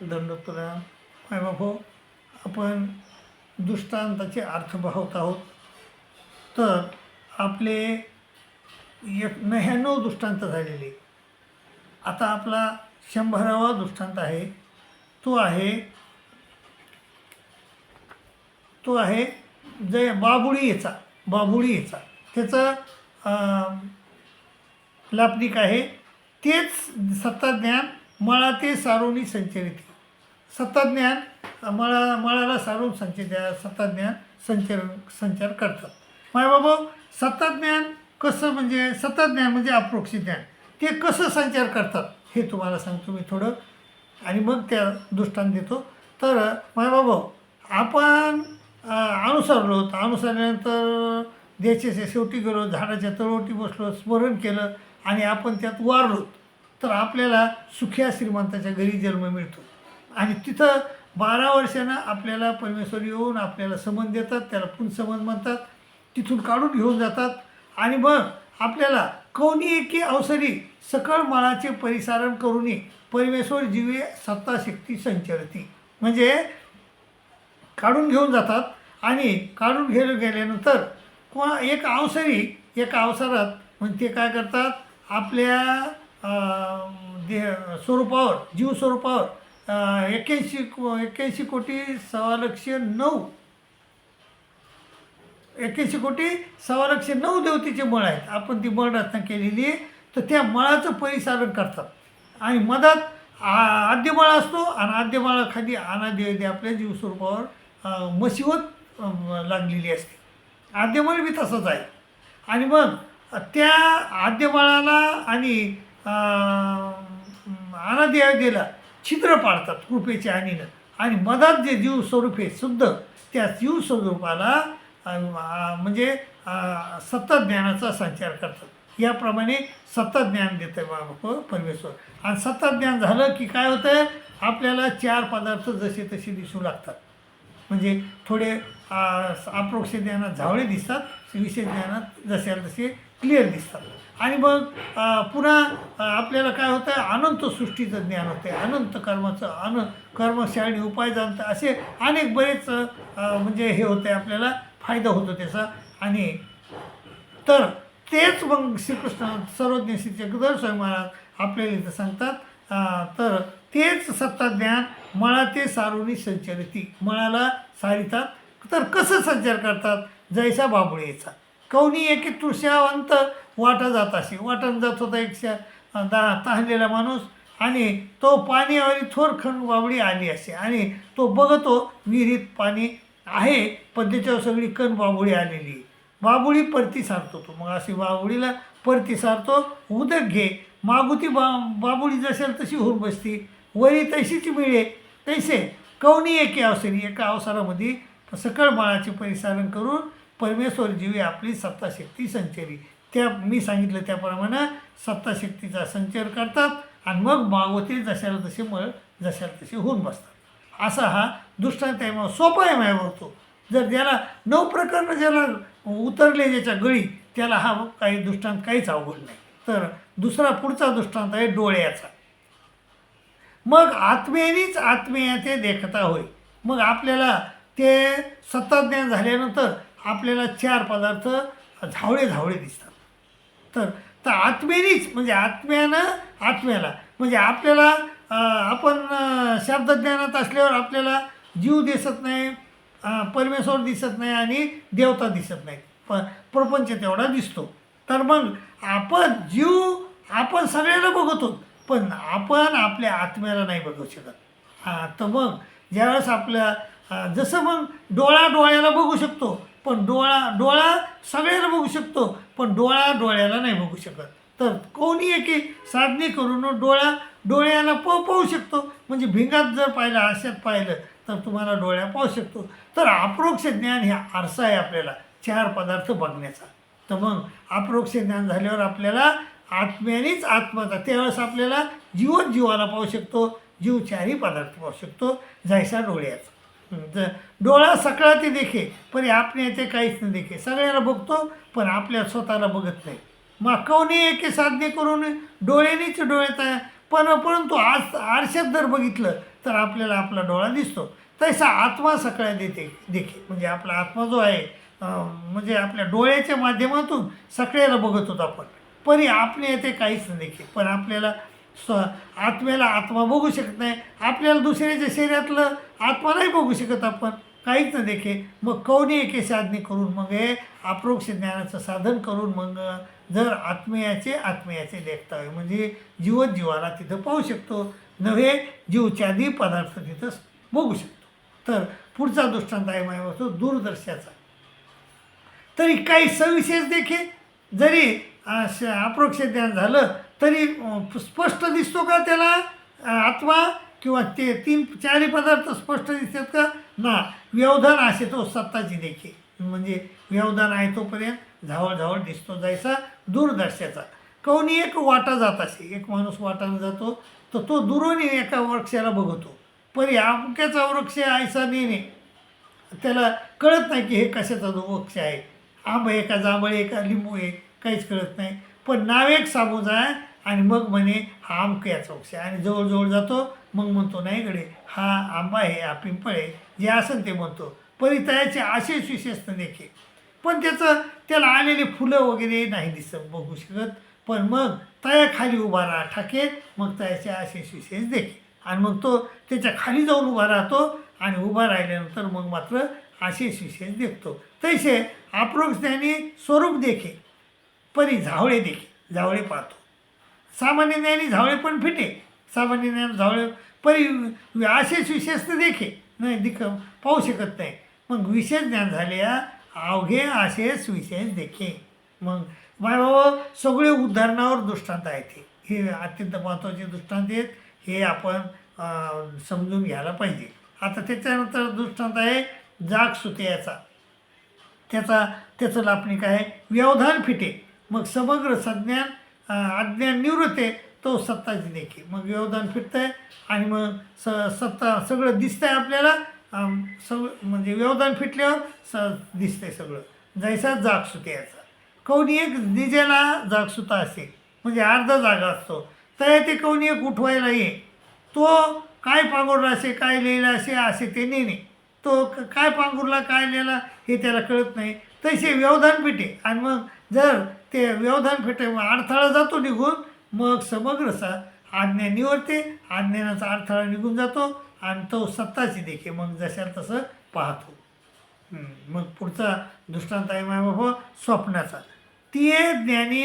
दंडोत्तराम मायबापो, आपण दृष्टांताचे अर्थ पाहत आहोत. तर आपले 99 दृष्टांत झालेले. आता आपला 100वा दृष्टांत आहे. तो आहे जय बाबुळी याचा त्याचं लापणिक आहे. तेच सत्ताज्ञान मळा ते सारोनी संचरित. सत्ताज्ञान मळाला सारून सत्ताज्ञान संचार करतात. मायबाबा, सत्ताज्ञान कसं, म्हणजे सत्ताज्ञान म्हणजे अप्रोक्ष ज्ञान, ते कसं संचार करतात हे तुम्हाला सांगतो मी थोडं, आणि मग त्या दृष्टांत देतो. तर मायबाबा, आपण अनुसरल्यानंतर देशाच्या शेवटी गेलो, झाडाच्या तळोटी बसलो, स्मरण केलं आणि आपण त्यात वारलो, तर आपल्याला सुख्या श्रीमंताच्या घरी जन्म मिळतो. आणि तिथं 12 वर्षांना आपल्याला परमेश्वर येऊन आपल्याला समन देतात, त्याला पुनसमन म्हणतात. तिथून काढून घेऊन जातात आणि मग आपल्याला कोणी एकी अवसरी सकळ मळाचे परिसारण करूनही परमेश्वर जीवे सत्ताशक्ती संचरती, म्हणजे काढून घेऊन जातात. आणि काढून गेल्यानंतर किंवा एका अवसरात म्हणजे ते काय करतात, आपल्या स्वरूपावर, जीव स्वरूपावर 81 कोटी 1,900,000 देवतेचे मळ आहेत. आपण ती मळ रचना केलेली आहे. तर त्या मळाचं परिसारण करतात. आणि मधात आद्यमळ असतो आणि आद्यमळाखाली अनादेवी आपल्या जीवस्वरूपावर मशिवत लागलेली असते. आद्यमळ बी तसंच आहे. आणि मग त्या आद्यमळाला आणि अनादेवीला छिद्र पाडतात कृपेच्या आणीनं, आणि मधात जे जीवस्वरूप आहे शुद्ध, त्या जीवस्वरूपाला म्हणजे सत्ताज्ञानाचा संचार करतात. याप्रमाणे सत्ताज्ञान देतं बाबा परमेश्वर. आणि सत्ताज्ञान झालं की काय होतं, आपल्याला 4 पदार्थ जसे तसे दिसू लागतात. म्हणजे थोडे अप्रोक्ष ज्ञानात झावळे दिसतात, विशेष ज्ञानात जसे तसे क्लिअर दिसतात. आणि मग पुन्हा आपल्याला काय होतं, अनंत सृष्टीचं ज्ञान होतं, अनंत कर्माचं, कर्मशाळी उपाय जाणतं, असे अनेक बरेच म्हणजे हे होते, आपल्याला फायदा होतो त्याचा. आणि तर तेच मग श्रीकृष्ण सर्वज्ञ श्री जगदर स्वामी महाराज आपल्याला इथं सांगतात. तर तेच सत्ताज्ञान मळा ते सारोनी संचरिती, मळाला सारितात. तर कसं संचार करतात, जैसा बाबुळीचा कौनी एके तृष्यावंत वाटा जात असे. वाटानं जात होता एक तहानलेला माणूस, आणि तो पाण्यावरी थोरखंड बाबळी आली असे, आणि तो बघतो विहिरीत पाणी आहे, पण त्याच्यावर सगळी कण बाबुळी आलेली. बाबुळी परती सारतो तो. मग अशी बाबुळीला परती सारतो, उदक घे मागुती बाबुळी जसेल तशी होऊन बसती, वरी तशीच मिळे तैसे कौनी एके अवसरी, एका अवसरामध्ये सकळ मळाचे परिसारण करून परमेश्वर जीवे आपली सत्ताशक्ती संचरी. त्या मी सांगितलं त्याप्रमाणे सत्ताशक्तीचा संचार करतात, आणि मग मागवते जशाला तसे मळ जशाला तसे होऊन बसतात. असा हा दृष्टांत आहे. मग सोपा आहे माय होतो. जर ज्याला 9 प्रकरणं ज्याला उतरले ज्याच्या गळी, त्याला हा काही दृष्टांत काहीच अवघड नाही. तर दुसरा पुढचा दृष्टांत आहे डोळ्याचा. मग आत्मेनीच आत्मेय ते देखता होय. मग आपल्याला ते सत्ताज्ञान झाल्यानंतर आपल्याला 4 पदार्थ झावळे दिसतात. तर आत्मेनीच म्हणजे आत्म्याला म्हणजे आपल्याला आपण शब्दज्ञानात असल्यावर आपल्याला जीव दिसत नाही, परमेश्वर दिसत नाही आणि देवता दिसत नाही, पण प्रपंच तेवढा दिसतो. तर मग आपण सगळ्याला बघतो, पण आपण आपल्या आत्म्याला नाही बघू शकत. तर मग ज्यावेळेस आपल्या जसं मग डोळ्याला बघू शकतो, पण डोळा सगळ्याला बघू शकतो, पण डोळ्याला नाही बघू शकत. तर कोणी एकी साधने करून डोळ्याला पाहू शकतो. म्हणजे भिंगात जर पाहिलं, आरशात पाहिलं, तर तुम्हाला डोळ्या पाहू शकतो. तर अप्रोक्ष ज्ञान हे आरसा आहे आपल्याला 4 पदार्थ बघण्याचा. तर मग अप्रोक्ष ज्ञान झाल्यावर आपल्याला आत्म्यानेच आत्माचा, त्यावेळेस आपल्याला जीवाला पाहू शकतो, जीव 4ही पदार्थ पाहू शकतो, जैसा डोळ्याचा. डोळा सकळा ते देखे पण आपणे ते काहीच नाही देखे. सगळ्याला बघतो पण आपल्या स्वतःला बघत नाही. मग कोणी एके साधने करून डोळ्यानेच परंतु आज आरशात जर बघितलं तर आपल्याला आपला डोळा दिसतो. तसा आत्मा सगळ्या देखे म्हणजे आपला आत्मा जो आहे म्हणजे आपल्या डोळ्याच्या माध्यमातून सगळ्याला बघत होतो आपण. परी आपले ते काहीच नाही देखे. पण आपल्याला आत्म्याला आत्मा बघू शकत नाही. आपल्याला दुसऱ्याच्या शरीरातलं आत्मा नाही बघू शकत आपण, काहीच नाही देखे. मग कौनी एके साधने करून मग हे अप्रोक्ष ज्ञानाचं साधन करून मग जर आत्मयाचे देखता होय म्हणजे जीवच जीवाला तिथं पाहू शकतो, नव्हे जीवच्यादी पदार्थ तिथं बघू शकतो. तर पुढचा दृष्टांत आहे माझ्या दूरदर्शाचा. तरी काही सविशेष देखे जरी अप्रोक्ष ज्ञान झालं तरी स्पष्ट दिसतो का त्याला आत्मा किंवा ते 3-4 पदार्थ स्पष्ट दिसतात का ना. व्यवधान असे तो सत्ताची देखे म्हणजे व्यवधान आहे तोपर्यंत झावळ दिसतो जैसा दूरदर्शाचा. कोणी एक वाटा जात असे, एक माणूस वाटानं जातो तर तो दुरून एका वृक्षाला बघतो. परी आमक्याचा वृक्ष ऐसा नेणे त्याला कळत नाही की हे कशाचा जो वृक्ष आहे, आंब आहे का जांभळ आहे का लिंबू आहे, काहीच कळत नाही. पण नाव एक सांगून जाय आणि मग म्हणे हा आमक्याचा वृक्ष आहे. आणि जवळजवळ जातो मग म्हणतो नाही गडे हा आंबा आहे, हा पिंपळ आहे, जे असेल ते म्हणतो. परी त्याचे असेच विशेष देखे पण त्याला आलेले फुलं वगैरे नाही बघू शकत. पण मग तयाखाली उभा राहा ठाके मग त्याचे असेच विशेष देखे. आणि मग तो त्याच्या खाली जाऊन उभा राहतो आणि उभा राहिल्यानंतर मग मात्र असेच विशेष देखतो. तसे अप्रोक्ष ज्ञानी स्वरूप देखे परी झावळे देखे झावळे पाहतो. सामान्य ज्ञानी झावळे पण फिटे, सामान्य ज्ञान झावळे परी असेच विशेष तर देखे नाही पाहू शकत नाही. मग विशेष ज्ञान झाले अवघे असेच विशेष देखे. मग बाबा सगळे उदाहरणावर दृष्टांत आहेत. हे अत्यंत महत्त्वाचे दृष्टांत आहेत, हे आपण समजून घ्यायला पाहिजे. आता त्याच्यानंतर दृष्टांत आहे जाग सुतयाचा. त्याचं लापणिक आहे व्यवधान फिटे मग समग्र संज्ञान अज्ञान निवृत्ते तो सत्ताची देखे. मग व्यवधान फिटतं आहे आणि मग सत्ता सगळं दिसतं आहे आपल्याला. म्हणजे व्यवधान फिटल्यावर दिसतंय सगळं जैसा जाग सुतयाचा. कोणी एक दिजेला जाग सुता असेल म्हणजे अर्धा जागा असतो तर ते कोणी एक उठवायला ये, तो काय पांघरला असे काय लिहिलं असे ते नेणे, तो काय पांघरला काय लिहिला हे त्याला कळत नाही. तसे व्यवधान फिटे आणि मग जर ते व्यवधान फिटे अडथळा जातो निघून मग समग्रसा आज्ञा निवडते, अज्ञानाचा अडथळा निघून जातो आणि तो सत्ताची देखे मग जशाला तसं पाहतो. मग पुढचा दृष्टांत आहे माय बाबा स्वप्नाचा. ती ज्ञानी